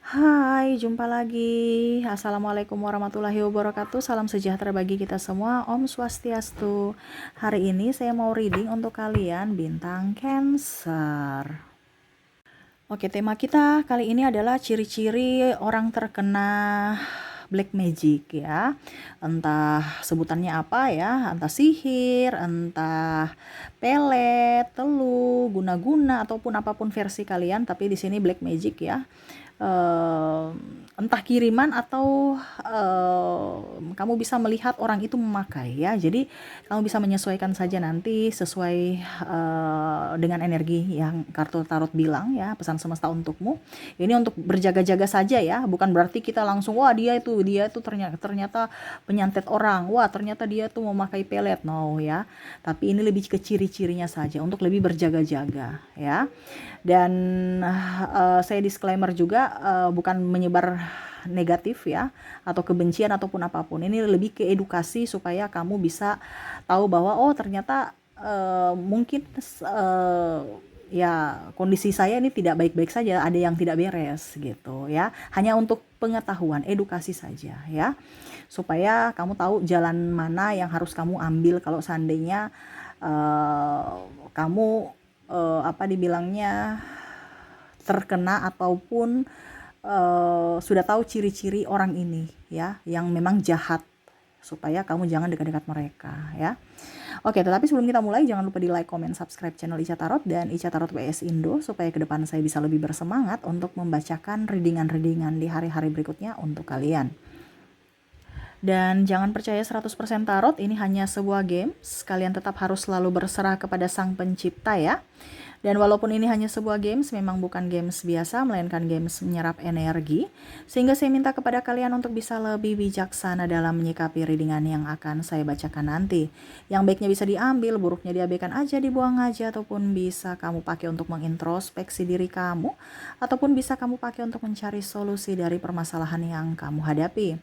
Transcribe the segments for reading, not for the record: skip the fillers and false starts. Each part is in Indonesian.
Hai, jumpa lagi. Assalamualaikum warahmatullahi wabarakatuh. Salam sejahtera bagi kita semua. Om Swastiastu. Hari ini saya mau reading untuk kalian bintang Cancer. Oke, tema kita kali ini adalah ciri-ciri orang terkena black magic ya. Entah sebutannya apa ya, entah sihir, entah pelet, telu, guna-guna ataupun apapun versi kalian, tapi di sini black magic ya. Uh, Entah kiriman atau kamu bisa melihat orang itu memakai ya. Jadi kamu bisa menyesuaikan saja nanti sesuai dengan energi yang kartu tarot bilang ya, pesan semesta untukmu. Ini untuk berjaga-jaga saja ya, bukan berarti kita langsung wah dia itu ternyata penyantet orang, wah ternyata dia tuh memakai pelet, no ya. Tapi ini lebih ke ciri-cirinya saja untuk lebih berjaga-jaga ya. Dan saya disclaimer juga bukan menyebar negatif ya atau kebencian ataupun apapun. Ini lebih ke edukasi supaya kamu bisa tahu bahwa oh ternyata mungkin ya kondisi saya ini tidak baik-baik saja, ada yang tidak beres gitu ya. Hanya untuk pengetahuan, edukasi saja ya. Supaya kamu tahu jalan mana yang harus kamu ambil kalau seandainya kamu apa dibilangnya terkena ataupun sudah tahu ciri-ciri orang ini ya yang memang jahat, supaya kamu jangan dekat-dekat mereka ya. Oke, tetapi sebelum kita mulai jangan lupa di like, comment, subscribe channel Ica Tarot dan Ica Tarot WS Indo supaya ke depan saya bisa lebih bersemangat untuk membacakan readingan-readingan di hari-hari berikutnya untuk kalian. Dan jangan percaya 100% tarot, ini hanya sebuah games. Kalian tetap harus selalu berserah kepada Sang Pencipta ya. Dan walaupun ini hanya sebuah games, memang bukan games biasa, melainkan games menyerap energi. Sehingga saya minta kepada kalian untuk bisa lebih bijaksana dalam menyikapi readingan yang akan saya bacakan nanti. Yang baiknya bisa diambil, buruknya diabaikan aja, dibuang aja, ataupun bisa kamu pakai untuk mengintrospeksi diri kamu, ataupun bisa kamu pakai untuk mencari solusi dari permasalahan yang kamu hadapi.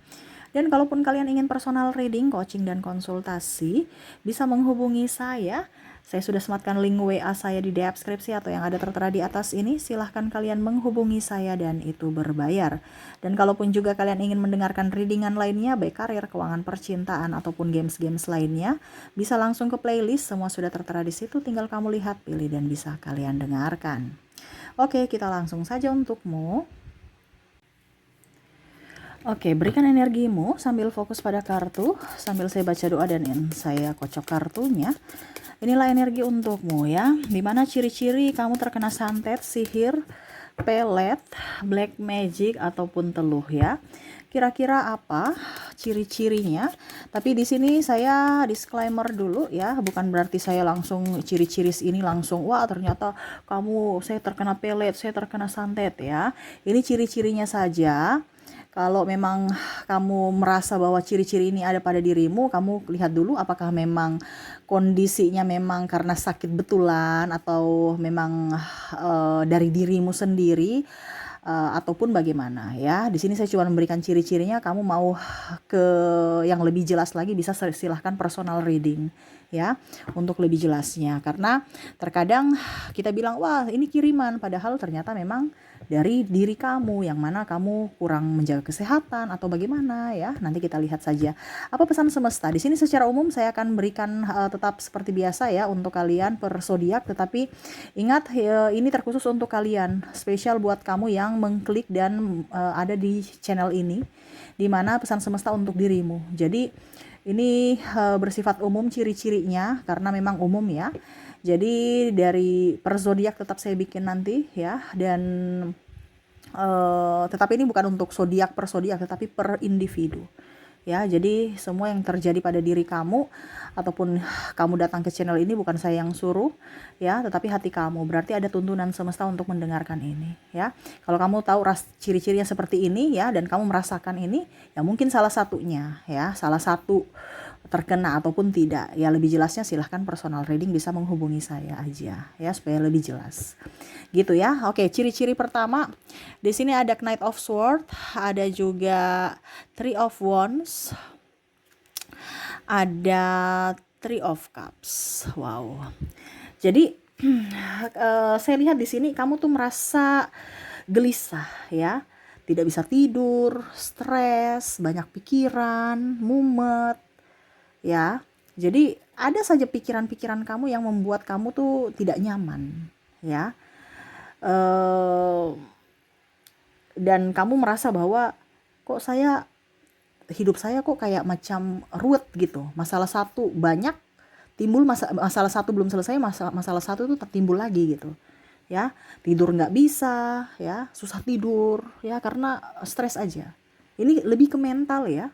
Dan kalaupun kalian ingin personal reading, coaching, dan konsultasi, bisa menghubungi saya. Saya sudah sematkan link WA saya di deskripsi atau yang ada tertera di atas ini. Silahkan kalian menghubungi saya dan itu berbayar. Dan kalaupun juga kalian ingin mendengarkan readingan lainnya, baik karir, keuangan, percintaan, ataupun games-games lainnya, bisa langsung ke playlist. Semua sudah tertera di situ, tinggal kamu lihat, pilih, dan bisa kalian dengarkan. Oke, kita langsung saja untukmu. Oke, berikan energimu sambil fokus pada kartu, sambil saya baca doa dan saya kocok kartunya. Inilah energi untukmu ya, dimana ciri-ciri kamu terkena santet, sihir, pelet, black magic, ataupun teluh ya. Kira-kira apa ciri-cirinya? Tapi di sini saya disclaimer dulu ya, bukan berarti saya langsung ciri-ciri ini langsung, wah ternyata saya terkena pelet, saya terkena santet ya. Ini ciri-cirinya saja. Kalau memang kamu merasa bahwa ciri-ciri ini ada pada dirimu, kamu lihat dulu apakah memang kondisinya memang karena sakit betulan atau memang dari dirimu sendiri ataupun bagaimana ya. Di sini saya cuma memberikan ciri-cirinya, kamu mau ke yang lebih jelas lagi bisa silahkan personal reading ya untuk lebih jelasnya, karena terkadang kita bilang wah ini kiriman, padahal ternyata memang dari diri kamu yang mana kamu kurang menjaga kesehatan atau bagaimana ya. Nanti kita lihat saja apa pesan semesta. Di sini secara umum saya akan berikan tetap seperti biasa ya untuk kalian per zodiak, tetapi ingat ini terkhusus untuk kalian, spesial buat kamu yang mengklik dan ada di channel ini, dimana pesan semesta untuk dirimu. Jadi ini bersifat umum ciri-cirinya karena memang umum ya. Jadi dari per zodiak tetap saya bikin nanti ya, dan tetapi ini bukan untuk zodiak per zodiak, tetapi per individu. Ya, jadi semua yang terjadi pada diri kamu ataupun kamu datang ke channel ini bukan saya yang suruh ya, tetapi hati kamu. Berarti ada tuntunan semesta untuk mendengarkan ini ya. Kalau kamu tahu ciri-cirinya seperti ini ya dan kamu merasakan ini, ya mungkin salah satunya ya, salah satu terkena ataupun tidak. Ya lebih jelasnya silahkan personal reading bisa menghubungi saya aja ya supaya lebih jelas. Gitu ya. Oke, ciri-ciri pertama di sini ada Knight of Swords, ada juga Three of Wands, ada Three of Cups. Wow. Jadi saya lihat di sini kamu tuh merasa gelisah ya. tidak bisa tidur, stres, banyak pikiran, mumet, ya. Jadi ada saja pikiran-pikiran kamu yang membuat kamu tuh tidak nyaman, ya. Eh, dan kamu merasa bahwa kok hidup saya kok kayak macam ruwet gitu. Masalah satu banyak timbul, masalah satu belum selesai, masalah satu itu tertimbul lagi gitu. Ya, tidur nggak bisa, ya, susah tidur, ya, karena stres aja. Ini lebih ke mental ya.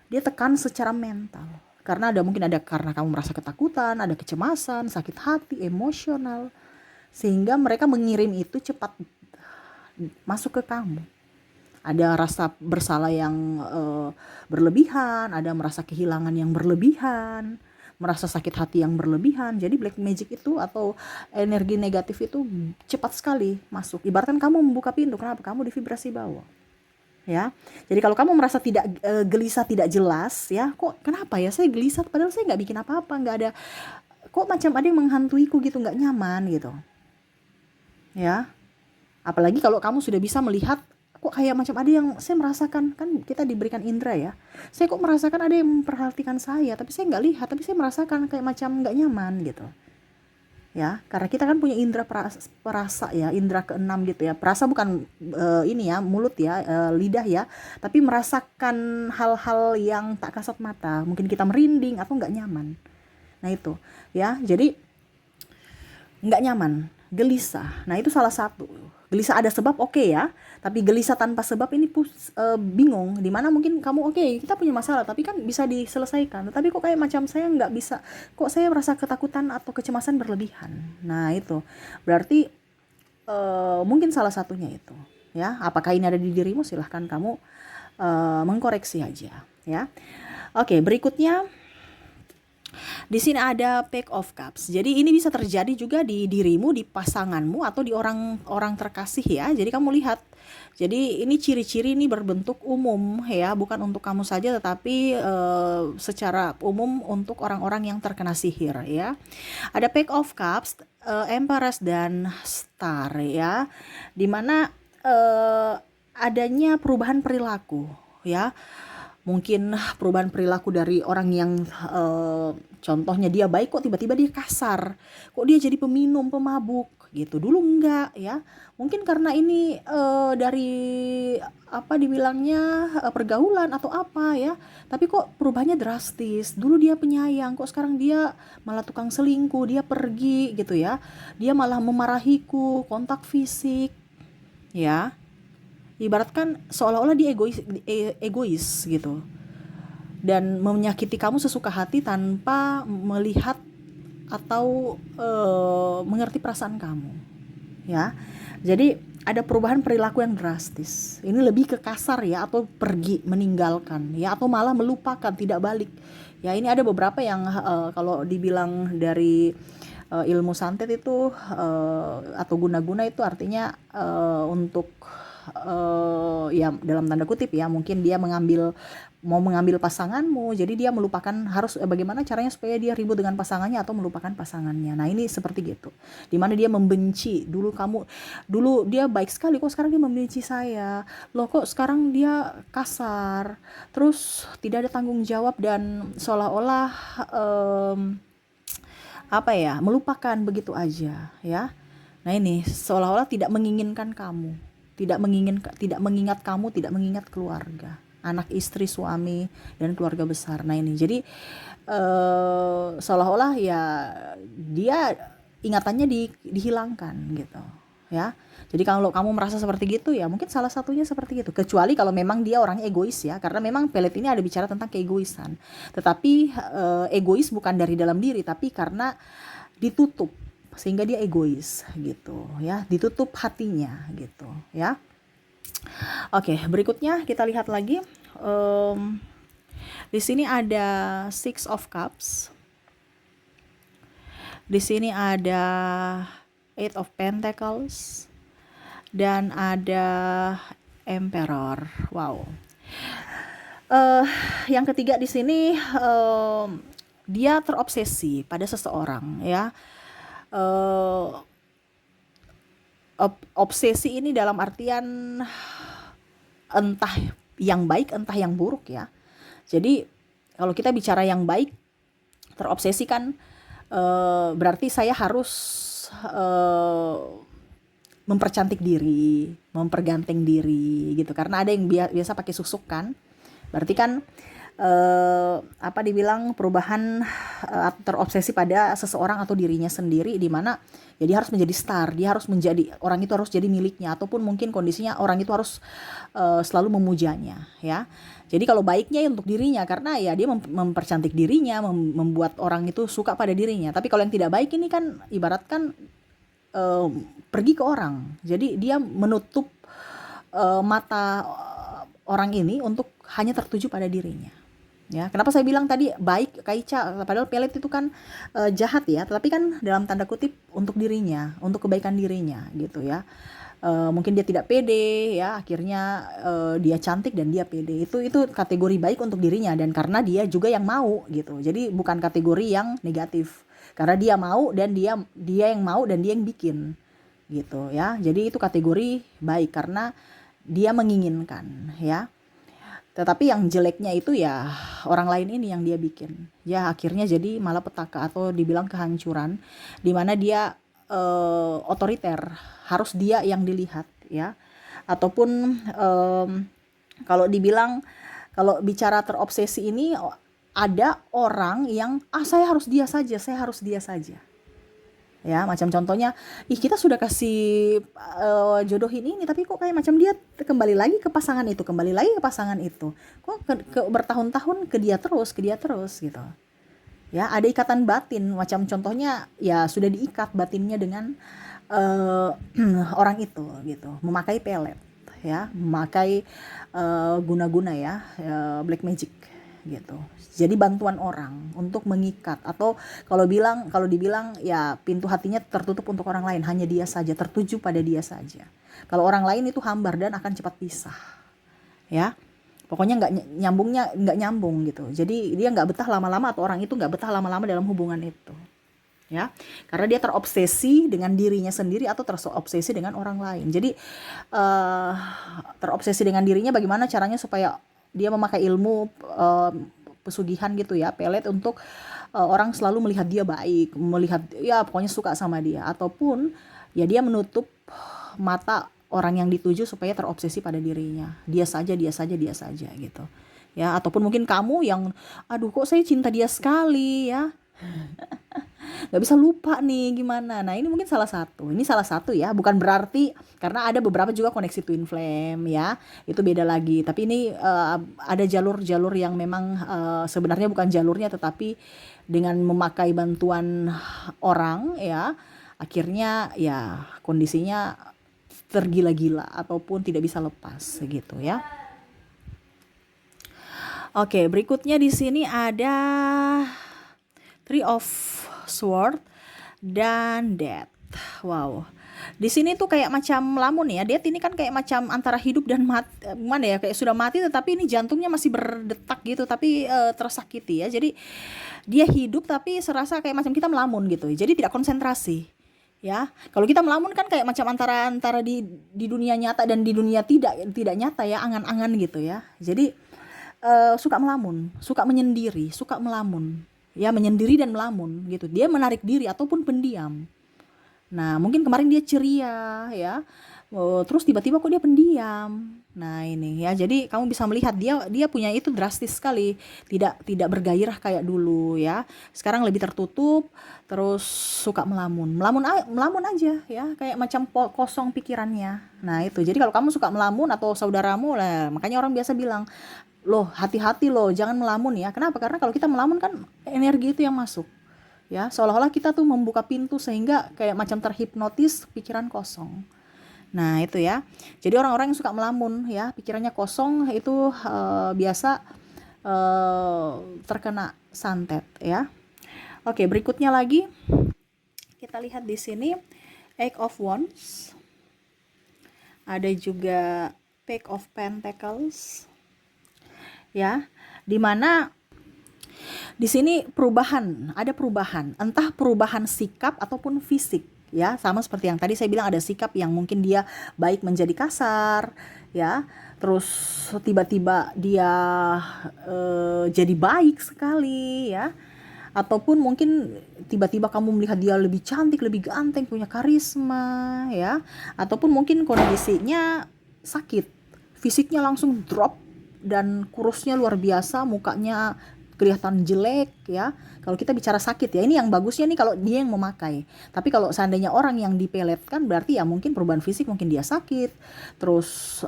Dia tekan secara mental. Mungkin ada karena kamu merasa ketakutan, ada kecemasan, sakit hati, emosional, sehingga mereka mengirim itu cepat masuk ke kamu. Ada rasa bersalah yang berlebihan, ada merasa kehilangan yang berlebihan, merasa sakit hati yang berlebihan. Jadi black magic itu atau energi negatif itu cepat sekali masuk. Ibaratkan kamu membuka pintu, kenapa? Kamu di vibrasi bawah. Ya. Jadi kalau kamu merasa tidak gelisah, tidak jelas, ya, kok kenapa ya saya gelisah padahal saya nggak bikin apa-apa, nggak ada, kok macam ada yang menghantuiku gitu, nggak nyaman gitu. Ya. Apalagi kalau kamu sudah bisa melihat kok kayak macam ada yang saya merasakan, kan kita diberikan indera ya. Saya kok merasakan ada yang memperhatikan saya, tapi saya nggak lihat, tapi saya merasakan kayak macam nggak nyaman gitu. Ya, karena kita kan punya indera perasa ya, indera keenam gitu ya. Perasa bukan ini ya, mulut ya, lidah ya, tapi merasakan hal-hal yang tak kasat mata. Mungkin kita merinding atau nggak nyaman. Nah itu ya, jadi nggak nyaman, gelisah. Nah itu salah satu. Gelisah ada sebab, oke ya, tapi gelisah tanpa sebab ini bingung. Dimana mungkin kamu kita punya masalah, tapi kan bisa diselesaikan. Tapi kok kayak macam saya nggak bisa, kok saya merasa ketakutan atau kecemasan berlebihan. Nah itu berarti mungkin salah satunya itu. Ya, apakah ini ada di dirimu? Silahkan kamu mengkoreksi aja. Ya, oke, berikutnya. Di sini ada Page of Cups. Jadi ini bisa terjadi juga di dirimu, di pasanganmu, atau di orang terkasih ya. Jadi kamu lihat. Jadi ini ciri-ciri ini berbentuk umum ya, bukan untuk kamu saja tetapi secara umum untuk orang-orang yang terkena sihir ya. Ada Page of Cups, Empress dan Star ya. Dimana adanya perubahan perilaku ya. Mungkin perubahan perilaku dari orang yang contohnya dia baik kok tiba-tiba dia kasar, kok dia jadi peminum, pemabuk gitu. Dulu enggak ya, mungkin karena ini dari apa dibilangnya pergaulan atau apa ya, tapi kok perubahannya drastis. Dulu dia penyayang, kok sekarang dia malah tukang selingkuh, dia pergi gitu ya, dia malah memarahiku, kontak fisik ya. Ibaratkan seolah-olah dia egois gitu, dan menyakiti kamu sesuka hati tanpa melihat atau mengerti perasaan kamu ya. Jadi ada perubahan perilaku yang drastis. Ini lebih ke kasar ya, atau pergi, meninggalkan ya, atau malah melupakan, tidak balik ya. Ini ada beberapa yang kalau dibilang dari ilmu santet itu atau guna-guna itu artinya untuk ya dalam tanda kutip ya, mungkin dia mau mengambil pasanganmu, jadi dia melupakan, harus bagaimana caranya supaya dia ribut dengan pasangannya atau melupakan pasangannya. Nah ini seperti gitu, dimana dia membenci. Dulu dia baik sekali, kok sekarang dia membenci saya, loh kok sekarang dia kasar, terus tidak ada tanggung jawab, dan seolah-olah apa ya, melupakan begitu aja ya. Nah ini seolah-olah tidak menginginkan kamu, tidak mengingat kamu, tidak mengingat keluarga, anak, istri, suami, dan keluarga besar. Nah ini jadi seolah-olah ya dia ingatannya dihilangkan gitu ya. Jadi kalau kamu merasa seperti gitu ya mungkin salah satunya seperti itu. Kecuali kalau memang dia orangnya egois ya, karena memang pelet ini ada bicara tentang keegoisan. Tetapi egois bukan dari dalam diri, tapi karena ditutup sehingga dia egois gitu ya, ditutup hatinya gitu ya. Oke, berikutnya kita lihat lagi. Di sini ada Six of Cups. Di sini ada Eight of Pentacles dan ada Emperor. Wow. Yang ketiga di sini dia terobsesi pada seseorang ya. Obsesi ini dalam artian entah yang baik entah yang buruk ya. Jadi kalau kita bicara yang baik, terobsesi kan berarti saya harus eh, mempercantik diri, memperganteng diri gitu. Karena ada yang biasa pakai susuk kan. Berarti kan apa dibilang perubahan terobsesi pada seseorang atau dirinya sendiri, di mana ya dia harus menjadi star, dia harus menjadi orang itu harus jadi miliknya, ataupun mungkin kondisinya orang itu harus selalu memujanya ya. Jadi kalau baiknya untuk dirinya, karena ya dia mempercantik dirinya, membuat orang itu suka pada dirinya. Tapi kalau yang tidak baik ini kan ibaratkan eh, pergi ke orang. Jadi dia menutup mata orang ini untuk hanya tertuju pada dirinya. Ya, kenapa saya bilang tadi baik Kaica, padahal pelet itu kan jahat ya, tetapi kan dalam tanda kutip untuk dirinya, untuk kebaikan dirinya gitu ya. Mungkin dia tidak pede ya, akhirnya dia cantik dan dia pede. Itu kategori baik untuk dirinya, dan karena dia juga yang mau gitu. Jadi bukan kategori yang negatif. Karena dia mau dan dia yang mau dan dia yang bikin gitu ya. Jadi itu kategori baik karena dia menginginkan ya. Tetapi yang jeleknya itu ya orang lain ini yang dia bikin. Ya akhirnya jadi malapetaka atau dibilang kehancuran, di mana dia otoriter, harus dia yang dilihat ya. Ataupun kalau dibilang, kalau bicara terobsesi ini, ada orang yang saya harus dia saja, saya harus dia saja. Ya, macam contohnya, kita sudah kasih jodohin ini, tapi kok kayak macam dia kembali lagi ke pasangan itu, kembali lagi ke pasangan itu. Kok bertahun-tahun ke dia terus gitu. Ya, ada ikatan batin, macam contohnya ya sudah diikat batinnya dengan orang itu gitu, memakai pelet ya, memakai guna-guna ya, black magic gitu. Jadi bantuan orang untuk mengikat, atau kalau dibilang ya pintu hatinya tertutup untuk orang lain, hanya dia saja, tertuju pada dia saja. Kalau orang lain itu hambar dan akan cepat pisah. Ya. Pokoknya nggak nyambung gitu. Jadi dia nggak betah lama-lama, atau orang itu nggak betah lama-lama dalam hubungan itu. Ya. Karena dia terobsesi dengan dirinya sendiri atau terobsesi dengan orang lain. Jadi terobsesi dengan dirinya, bagaimana caranya supaya dia memakai ilmu pesugihan gitu ya, pelet, untuk orang selalu melihat dia baik, melihat ya pokoknya suka sama dia, ataupun ya dia menutup mata orang yang dituju supaya terobsesi pada dirinya, dia saja gitu ya. Ataupun mungkin kamu yang aduh kok saya cinta dia sekali ya, nggak bisa lupa nih gimana. Nah ini mungkin salah satu ya, bukan berarti, karena ada beberapa juga koneksi twin flame ya, itu beda lagi. Tapi ini ada jalur-jalur yang memang sebenarnya bukan jalurnya, tetapi dengan memakai bantuan orang ya, akhirnya ya kondisinya tergila-gila ataupun tidak bisa lepas gitu ya. Oke, berikutnya di sini ada Three of Sword dan Death. Wow. Di sini tuh kayak macam lamun ya. Death ini kan kayak macam antara hidup dan mati, mana ya, kayak sudah mati tetapi ini jantungnya masih berdetak gitu, tapi tersakiti ya. Jadi dia hidup tapi serasa kayak macam kita melamun gitu. Jadi tidak konsentrasi. Ya, kalau kita melamun kan kayak macam antara di dunia nyata dan di dunia tidak nyata ya, angan-angan gitu ya. Jadi suka melamun, suka menyendiri, suka melamun. Ya, menyendiri dan melamun gitu. Dia menarik diri ataupun pendiam. Nah, mungkin kemarin dia ceria ya. Terus tiba-tiba kok dia pendiam. Nah, ini ya. Jadi kamu bisa melihat dia punya itu drastis sekali. Tidak bergairah kayak dulu ya. Sekarang lebih tertutup, terus suka melamun. Melamun aja ya, kayak macam kosong pikirannya. Nah, itu. Jadi kalau kamu suka melamun atau saudaramu lah, makanya orang biasa bilang, "Loh, hati-hati loh, jangan melamun ya." Kenapa? Karena kalau kita melamun kan energi itu yang masuk. Ya, seolah-olah kita tuh membuka pintu sehingga kayak macam terhipnotis, pikiran kosong. Nah, itu ya. Jadi orang-orang yang suka melamun ya, pikirannya kosong, itu biasa terkena santet ya. Oke, berikutnya lagi kita lihat di sini Eight of Wands. Ada juga Page of Pentacles. Ya, dimana di sini ada perubahan, entah perubahan sikap ataupun fisik ya, sama seperti yang tadi saya bilang, ada sikap yang mungkin dia baik menjadi kasar ya. Terus tiba-tiba dia jadi baik sekali, ya. Ataupun mungkin tiba-tiba kamu melihat dia lebih cantik, lebih ganteng, punya karisma, ya. Ataupun mungkin kondisinya sakit, fisiknya langsung drop dan kurusnya luar biasa, mukanya kelihatan jelek, ya. Kalau kita bicara sakit ya, ini yang bagusnya nih kalau dia yang memakai. Tapi kalau seandainya orang yang dipeletkan, berarti ya mungkin perubahan fisik, mungkin dia sakit, terus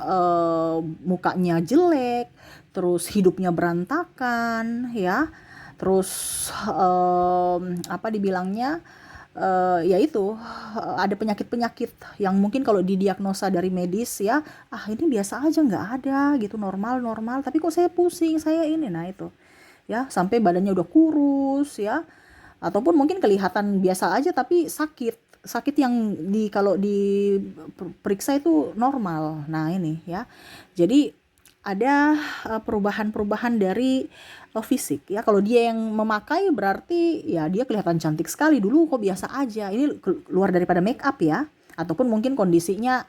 mukanya jelek, terus hidupnya berantakan, ya. Terus apa dibilangnya, ya itu, ada penyakit-penyakit yang mungkin kalau didiagnosa dari medis ya, ini biasa aja, nggak ada gitu, normal-normal, tapi kok saya pusing, saya ini, nah itu, ya, sampai badannya udah kurus, ya. Ataupun mungkin kelihatan biasa aja tapi sakit yang kalau diperiksa itu normal. Nah ini, ya, jadi ada perubahan-perubahan dari fisik, ya. Kalau dia yang memakai berarti ya dia kelihatan cantik sekali, dulu kok biasa aja, ini luar daripada make up, ya. Ataupun mungkin kondisinya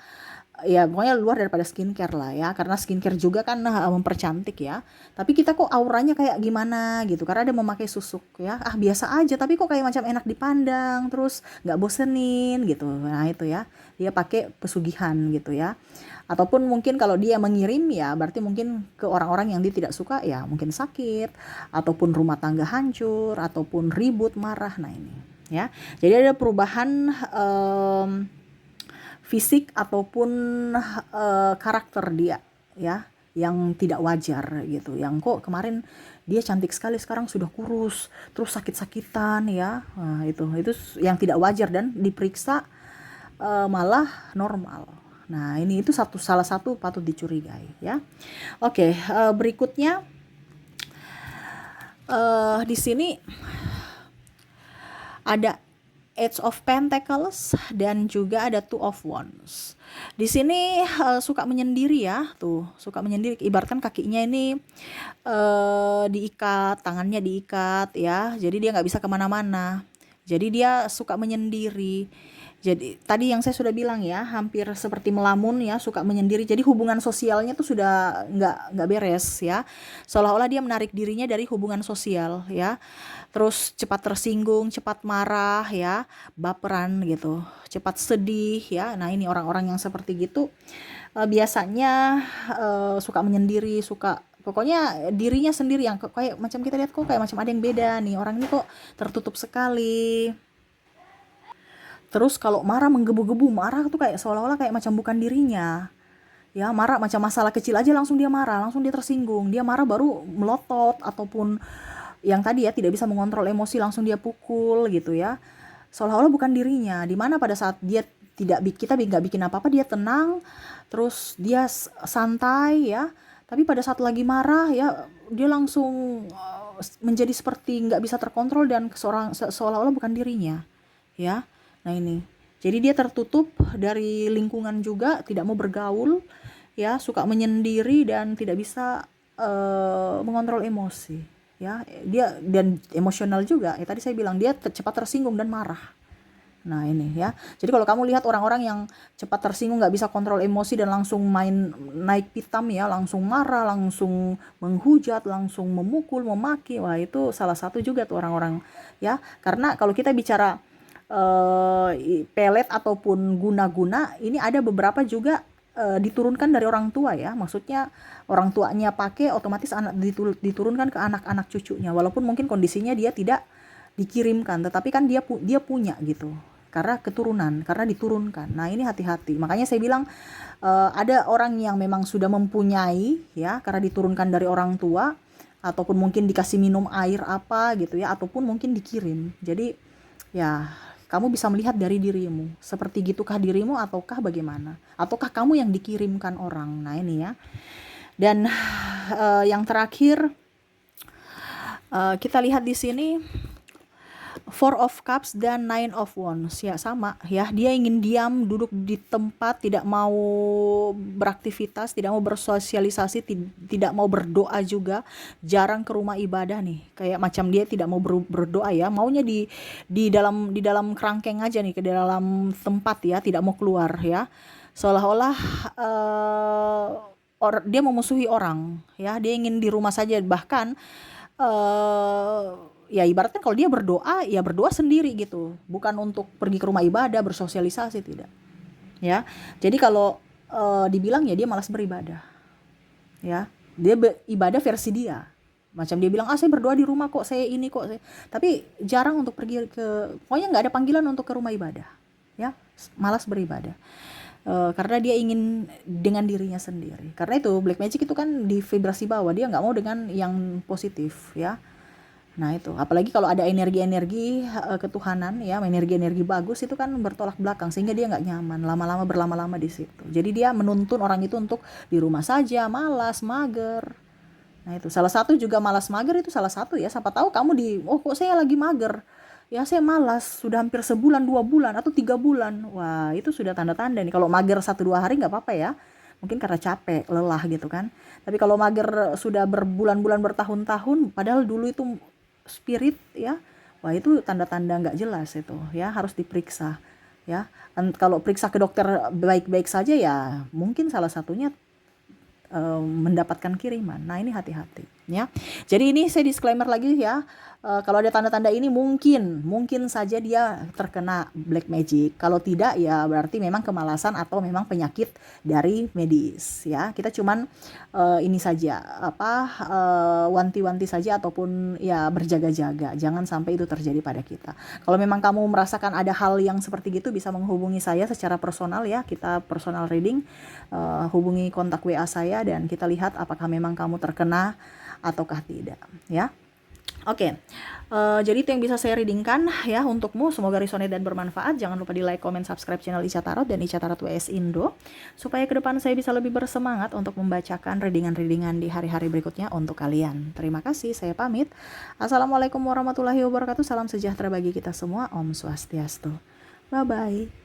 ya pokoknya luar daripada skincare lah, ya, karena skincare juga kan mempercantik, ya. Tapi kita kok auranya kayak gimana gitu, karena ada memakai susuk, ya. Biasa aja tapi kok kayak macam enak dipandang, terus nggak bosenin gitu. Nah itu, ya, dia pakai pesugihan gitu, ya. Ataupun mungkin kalau dia mengirim, ya berarti mungkin ke orang-orang yang dia tidak suka, ya mungkin sakit, ataupun rumah tangga hancur, ataupun ribut, marah. Nah ini, ya, jadi ada perubahan fisik ataupun karakter dia, ya, yang tidak wajar gitu, yang kok kemarin dia cantik sekali sekarang sudah kurus, terus sakit-sakitan, ya. Nah, itu yang tidak wajar dan diperiksa malah normal. Nah ini itu salah satu patut dicurigai, ya. Oke, berikutnya di sini ada Eight of Pentacles dan juga ada Two of Wands. Di sini suka menyendiri, ya, tuh, suka menyendiri. Ibaratkan kakinya ini diikat, tangannya diikat, ya. Jadi dia nggak bisa kemana-mana. Jadi dia suka menyendiri. Jadi tadi yang saya sudah bilang, ya, hampir seperti melamun, ya, suka menyendiri. Jadi hubungan sosialnya tuh sudah nggak beres, ya. Seolah-olah dia menarik dirinya dari hubungan sosial, ya. Terus cepat tersinggung, cepat marah, ya, baperan gitu, cepat sedih, ya. Nah ini orang-orang yang seperti gitu biasanya suka menyendiri, suka pokoknya dirinya sendiri yang kayak macam kita lihat kok kayak macam ada yang beda nih, orang ini kok tertutup sekali. Terus kalau marah menggebu-gebu, marah tuh kayak seolah-olah kayak macam bukan dirinya. Ya, marah macam masalah kecil aja langsung dia marah, langsung dia tersinggung. Dia marah baru melotot, ataupun yang tadi, ya, tidak bisa mengontrol emosi, langsung dia pukul gitu, ya. Seolah-olah bukan dirinya. Dimana pada saat dia kita nggak bikin apa-apa, dia tenang, terus dia santai, ya. Tapi pada saat lagi marah, ya, dia langsung menjadi seperti nggak bisa terkontrol dan seolah-olah bukan dirinya, ya. Nah ini, jadi dia tertutup dari lingkungan juga, tidak mau bergaul, ya, suka menyendiri dan tidak bisa mengontrol emosi, ya. Dia dan emosional juga, ya, tadi saya bilang dia cepat tersinggung dan marah. Nah ini, ya, jadi kalau kamu lihat orang-orang yang cepat tersinggung, nggak bisa kontrol emosi dan langsung main naik pitam, ya, langsung marah, langsung menghujat, langsung memukul, memaki, wah itu salah satu juga tuh orang-orang, ya. Karena kalau kita bicara pelet ataupun guna-guna, ini ada beberapa juga diturunkan dari orang tua, ya. Maksudnya orang tuanya pakai, otomatis diturunkan ke anak-anak cucunya, walaupun mungkin kondisinya dia tidak dikirimkan, tetapi kan dia punya gitu, karena keturunan, karena diturunkan. Nah ini hati-hati, makanya saya bilang ada orang yang memang sudah mempunyai, ya, karena diturunkan dari orang tua, ataupun mungkin dikasih minum air apa gitu, ya, ataupun mungkin dikirim. Jadi ya kamu bisa melihat dari dirimu, seperti gitukah dirimu ataukah bagaimana, ataukah kamu yang dikirimkan orang. Nah ini, ya. Dan yang terakhir kita lihat di sini Four of Cups dan Nine of Wands, ya, sama, ya, dia ingin diam, duduk di tempat, tidak mau beraktivitas, tidak mau bersosialisasi, tidak mau berdoa juga, jarang ke rumah ibadah nih, kayak macam dia tidak mau berdoa, ya, maunya di dalam kerangkeng aja nih, ke dalam tempat, ya, tidak mau keluar, ya, seolah-olah dia memusuhi orang, ya. Dia ingin di rumah saja, bahkan ya ibaratnya kalau dia berdoa, ya berdoa sendiri gitu, bukan untuk pergi ke rumah ibadah bersosialisasi, tidak, ya. Jadi kalau dibilang ya dia malas beribadah, ya. Dia ibadah versi dia. Macam dia bilang, saya berdoa di rumah kok, saya ini kok, tapi jarang untuk pergi pokoknya nggak ada panggilan untuk ke rumah ibadah, ya, malas beribadah. Karena dia ingin dengan dirinya sendiri. Karena itu black magic itu kan di vibrasi bawah, dia nggak mau dengan yang positif, ya. Nah itu, apalagi kalau ada energi-energi ketuhanan, ya, energi-energi bagus itu kan bertolak belakang, sehingga dia nggak nyaman, berlama-lama di situ. Jadi dia menuntun orang itu untuk di rumah saja, malas, mager. Nah itu salah satu juga, malas mager itu salah satu, ya. Siapa tahu kamu kok saya lagi mager, ya saya malas sudah hampir sebulan, 2 bulan, atau 3 bulan. Wah itu sudah tanda-tanda nih. Kalau mager 1-2 hari nggak apa-apa, ya, mungkin karena capek, lelah gitu kan. Tapi kalau mager sudah berbulan-bulan, bertahun-tahun, padahal dulu itu spirit, ya, wah itu tanda-tanda nggak jelas itu, ya, harus diperiksa, ya. Kalau periksa ke dokter baik-baik saja, ya mungkin salah satunya mendapatkan kiriman. Nah ini hati-hati, ya. Jadi ini saya disclaimer lagi, ya. Kalau ada tanda-tanda ini mungkin saja dia terkena black magic. Kalau tidak, ya berarti memang kemalasan atau memang penyakit dari medis, ya. Kita cuman ini saja, wanti-wanti saja, ataupun ya berjaga-jaga, jangan sampai itu terjadi pada kita. Kalau memang kamu merasakan ada hal yang seperti gitu, bisa menghubungi saya secara personal, ya. Kita personal reading, hubungi kontak WA saya dan kita lihat apakah memang kamu terkena ataukah tidak, ya. Oke, jadi itu yang bisa saya readingkan, ya, untukmu. Semoga resonate dan bermanfaat. Jangan lupa di like, comment, subscribe channel Ica Tarot dan Ica Tarot WS Indo, supaya ke depan saya bisa lebih bersemangat untuk membacakan readingan-readingan di hari-hari berikutnya untuk kalian. Terima kasih, saya pamit. Assalamualaikum warahmatullahi wabarakatuh. Salam sejahtera bagi kita semua. Om Swastiastu. Bye-bye.